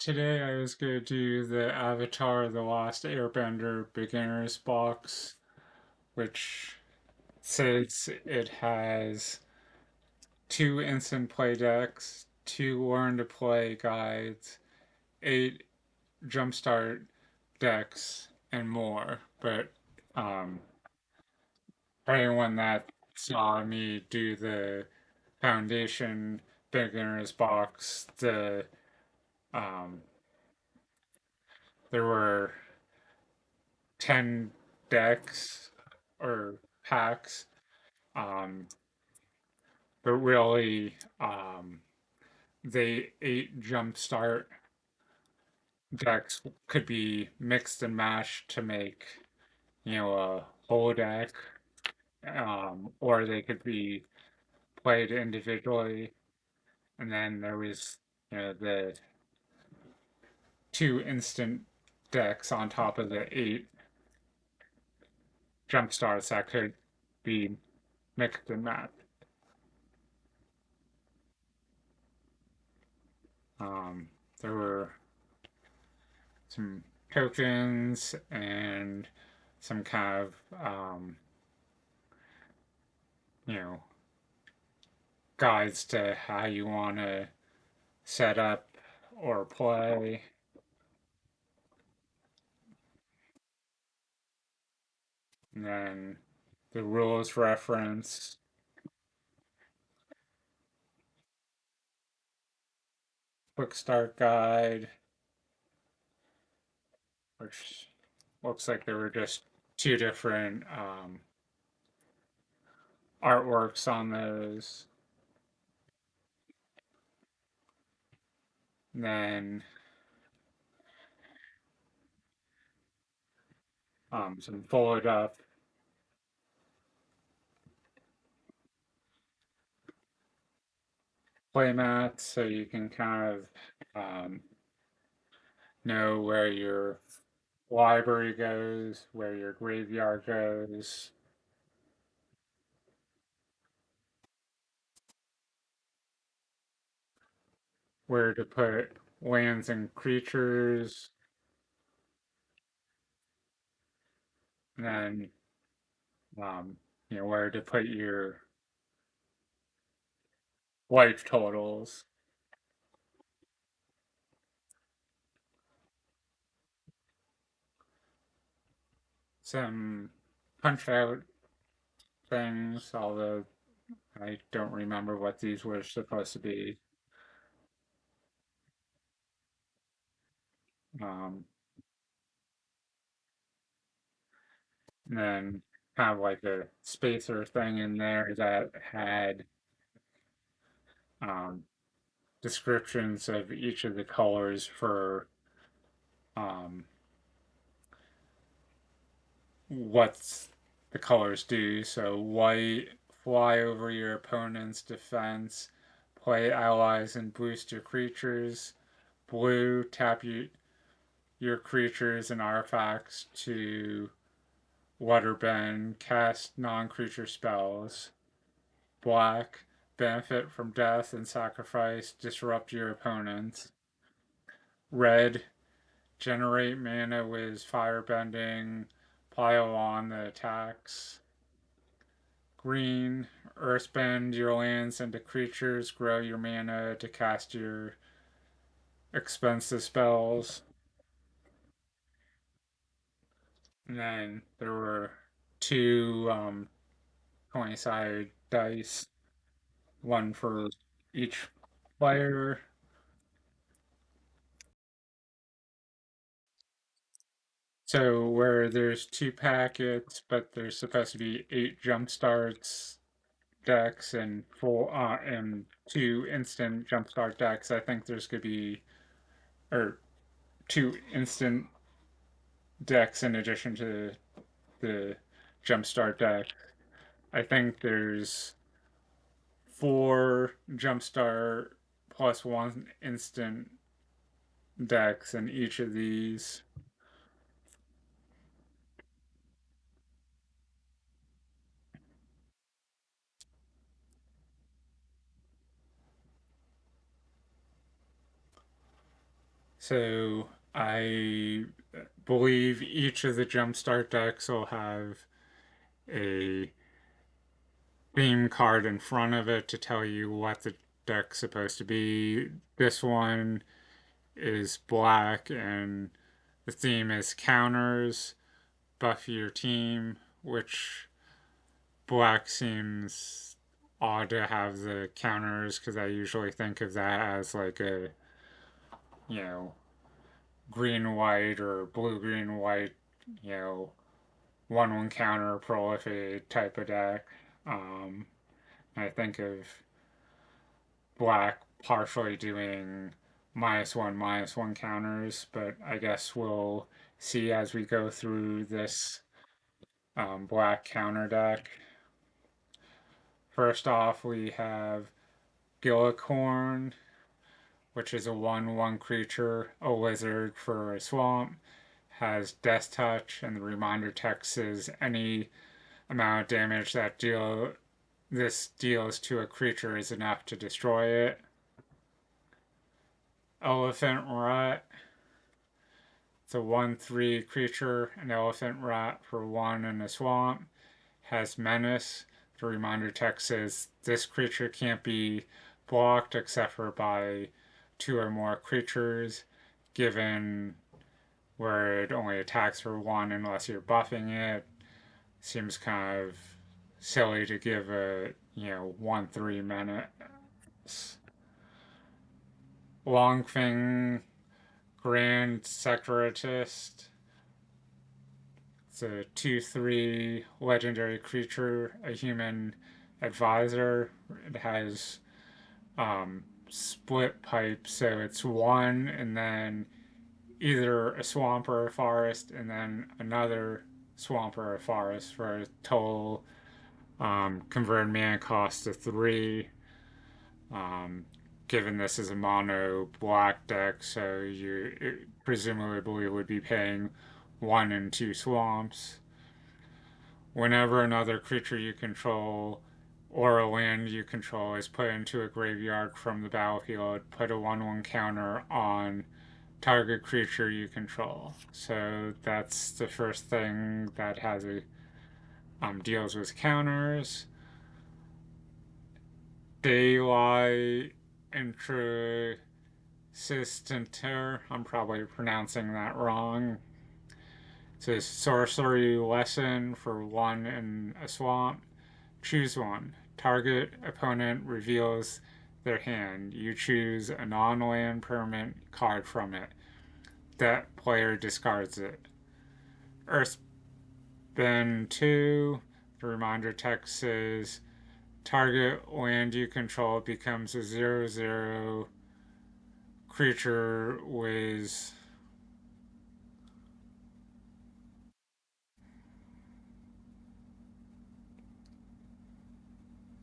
Today I was going to do the Avatar The Last Airbender beginner's box, which says it has two instant play decks, two learn to play guides, eight jumpstart decks, and more. But um, for anyone that saw me do the foundation beginner's box, um, there were 10 decks or packs. Um, but really, the eight jumpstart decks could be mixed and matched to make, a whole deck, or they could be played individually. And then there was, the two instant decks on top of the eight jumpstarts that could be mixed and matched. Um, there were some tokens and some kind of you know guides to how you want to set up or play. And then the rules reference, quick start guide, which looks like there were just two different artworks on those. And then some folded up playmats so you can kind of know where your library goes, where your graveyard goes, where to put lands and creatures, and then um, where to put your life totals. Some punch out things, although I don't remember what these were supposed to be. Um, and then kind of like a spacer thing in there that had um, descriptions of each of the colors for um, what the colors do. So white, fly over your opponent's defense, play allies and boost your creatures. Blue, tap your creatures and artifacts to waterbend, cast non-creature spells. Black, benefit from death and sacrifice, disrupt your opponents. Red, generate mana with firebending, pile on the attacks. Green, earthbend your lands into creatures, grow your mana to cast your expensive spells. And then there were two 20-sided dice, one for each player. So where there's two packets, but there's supposed to be eight jumpstarts decks and two instant jumpstart decks. I think there's gonna be or two instant decks in addition to the jumpstart deck. I think there's four jumpstart plus one instant decks in each of these. So I believe each of the Jumpstart decks will have a theme card in front of it to tell you what the deck's supposed to be. This one is black and the theme is counters, buff your team, which black seems odd to have the counters because I usually think of that as like a, you know, green white or blue green white, you know, 1/1 counter proliferate type of deck. Um, I think of black partially doing -1/-1 counters, but I guess we'll see as we go through this black counter deck. First off, we have Gillicorn, which is a 1/1 creature, a wizard for a swamp, has Death Touch, and the reminder text is any amount of damage that this deals to a creature is enough to destroy it. Elephant Rat. It's a 1/3 creature, an elephant rat for 1 in a swamp. Has Menace. The reminder text says this creature can't be blocked except for by 2 or more creatures, given where it only attacks for 1 unless you're buffing it. Seems kind of silly to give a, 1/3 menace. Longfing Grand Separatist. It's a 2/3 legendary creature, a human advisor. It has split pipe, so it's 1 and then either a swamp or a forest, and then another swamp or a forest for a total converted mana cost to 3. Um, Given this is a mono black deck, so you presumably would be paying 1 and 2 swamps. Whenever another creature you control or a land you control is put into a graveyard from the battlefield, put a 1/1 counter on target creature you control. So that's the first thing that has a deals with counters. Daylight Intrasistanter. I'm probably pronouncing that wrong. It's a sorcery lesson for 1 in a swamp. Choose one. Target opponent reveals their hand. You choose a non-land permanent card from it. That player discards it. Earthbend 2. The reminder text says target land you control becomes a 0/0 creature with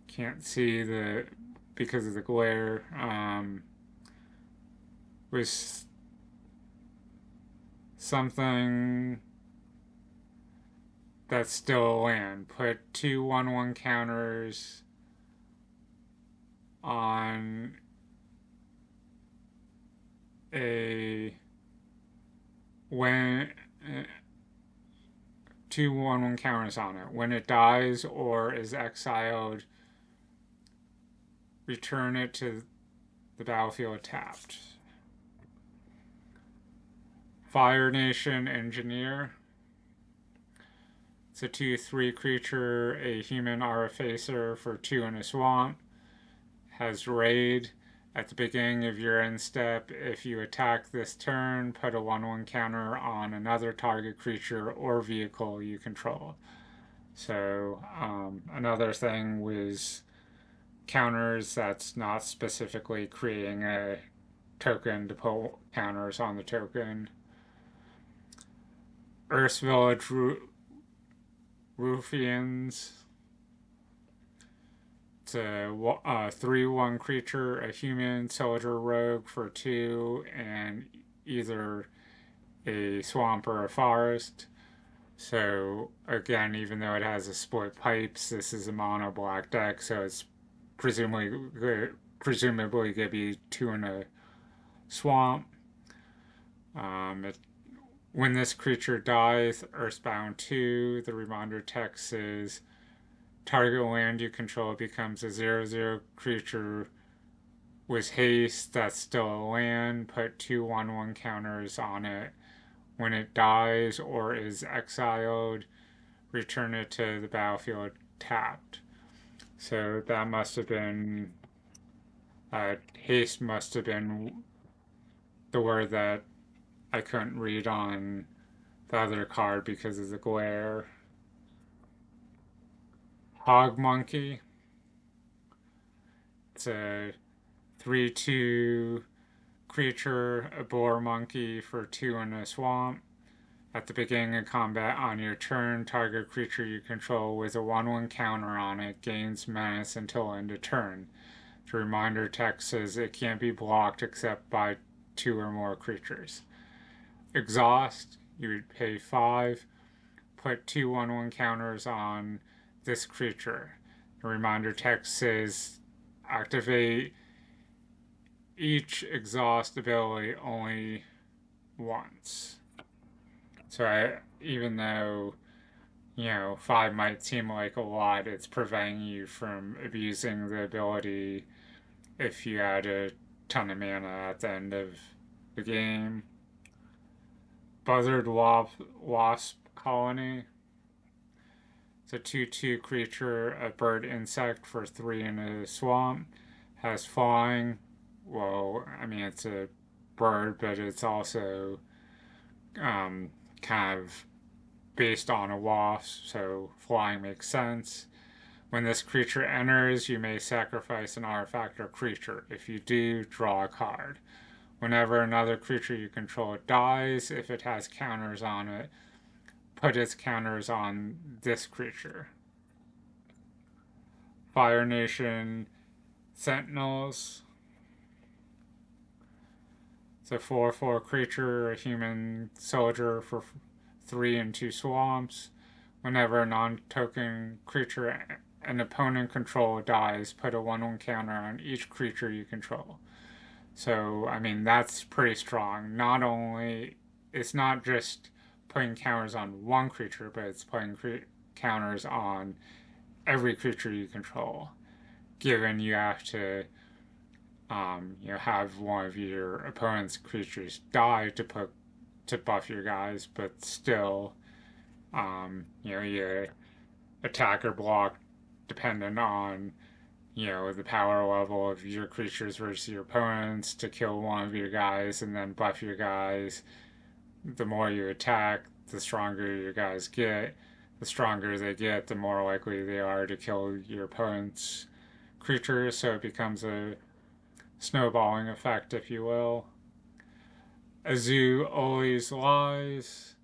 can't see the because of the glare with something that's still a land. Put 2/1/1 counters on a when 2/1/1 counters on it. When it dies or is exiled, return it to the battlefield tapped. Fire Nation Engineer. It's a 2/3 creature, a human artificer for 2 in a swamp. Has raid. At the beginning of your end step, if you attack this turn, put a 1/1 counter on another target creature or vehicle you control. So another thing was counters that's not specifically creating a token to put counters on the token. Earth Village Ruffians. It's a 3/1 creature, a human soldier rogue for 2, and either a swamp or a forest. So again, even though it has a split pipes, this is a mono black deck, so it's presumably going to be 2 in a swamp. It, when this creature dies, Earthbound 2, the reminder text is target land you control becomes a 0/0 creature with haste that's still a land. Put 2/1/1 counters on it. When it dies or is exiled, return it to the battlefield tapped. So that must have been haste must have been the word that I couldn't read on the other card because of the glare. Hog Monkey. It's a 3/2 creature, a boar monkey for 2 in a swamp. At the beginning of combat on your turn, target creature you control with a 1/1 counter on it gains menace until end of turn. The reminder text says it can't be blocked except by 2 or more creatures. Exhaust, you would pay 5, put 2/1/1 counters on this creature. The reminder text says activate each exhaust ability only once. So even though, 5 might seem like a lot, it's preventing you from abusing the ability if you add a ton of mana at the end of the game. Buzzard Wasp Colony. It's a 2/2 creature, a bird insect for 3 in a swamp. Has flying. Well, I mean, it's a bird, but it's also kind of based on a wasp, so flying makes sense. When this creature enters, you may sacrifice an artifact or creature. If you do, draw a card. Whenever another creature you control dies, if it has counters on it, put its counters on this creature. Fire Nation Sentinels. It's a 4/4 creature, a human soldier for 3 and 2 swamps. Whenever a non-token creature an opponent control dies, put a 1/1 counter on each creature you control. So, I mean, that's pretty strong. Not only, it's not just putting counters on one creature, but it's putting counters on every creature you control. Given you have to, have one of your opponent's creatures die to buff your guys, but still, you attack or block dependent on the power level of your creatures versus your opponents to kill one of your guys and then buff your guys. The more you attack, the stronger your guys get. The stronger they get, the more likely they are to kill your opponent's creatures, so it becomes a snowballing effect, if you will. A zoo always lies.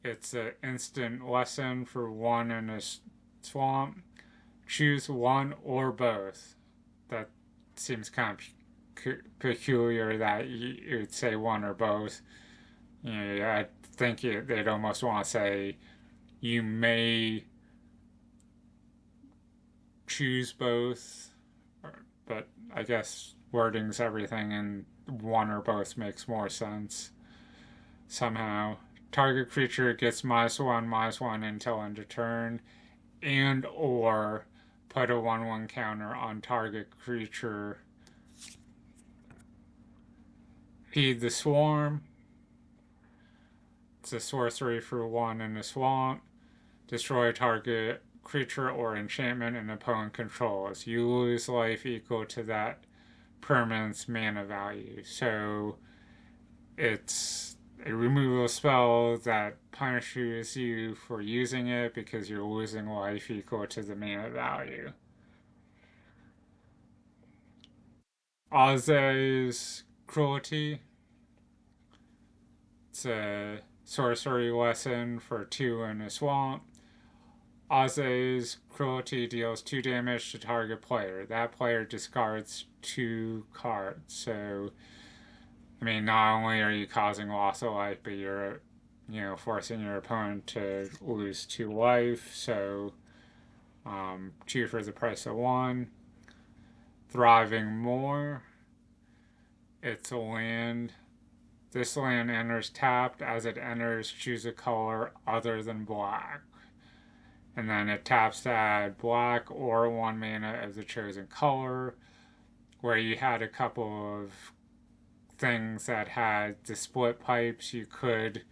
It's an instant lesson for 1 in a swamp. Choose one or both. That seems kind of peculiar that you would say one or both. I think they'd almost want to say you may choose both, but I guess wording's everything, and one or both makes more sense somehow. Target creature gets -1/-1 until end of turn, and or put a 1/1 counter on target creature. Feed the Swarm. It's a sorcery for 1 in a swamp. Destroy target creature or enchantment an opponent controls. You lose life equal to that permanent's mana value. So it's a removal spell that punishes you for using it because you're losing life equal to the mana value. Oz's Cruelty. It's a sorcery lesson for 2 in a swamp. Oz's Cruelty deals 2 damage to target player. That player discards 2 cards. So, I mean, not only are you causing loss of life, but you're, forcing your opponent to lose 2 life. So, 2 for the price of 1. Thriving More. It's a land This land enters tapped. As it enters, choose a color other than black. And then it taps to add black or 1 mana of the chosen color. Where you had a couple of things that had the split pipes, you could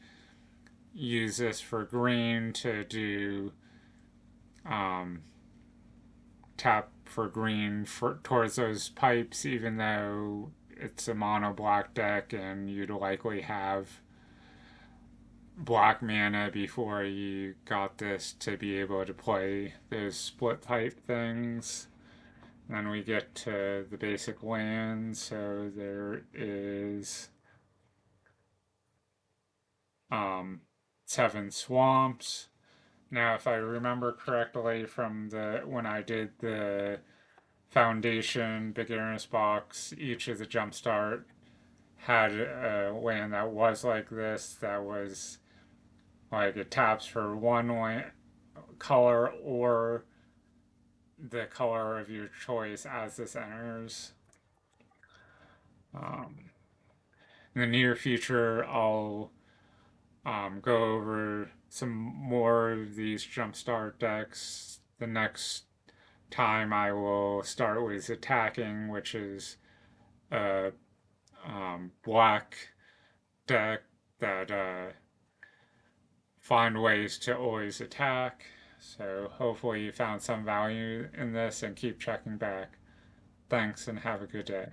use this for green to do um, tap for green towards those pipes, even though it's a mono black deck and you'd likely have black mana before you got this to be able to play those split pipe things. And then we get to the basic land. So there is 7 swamps. Now, if I remember correctly from the when I did the foundation beginner's box, each of the jumpstart had a land that was like this, that was like it taps for one color or the color of your choice as this enters. Um, in the near future, I'll go over some more of these jumpstart decks. The next time I will start with attacking, which is a black deck that find ways to always attack. So hopefully you found some value in this and keep checking back. Thanks and have a good day.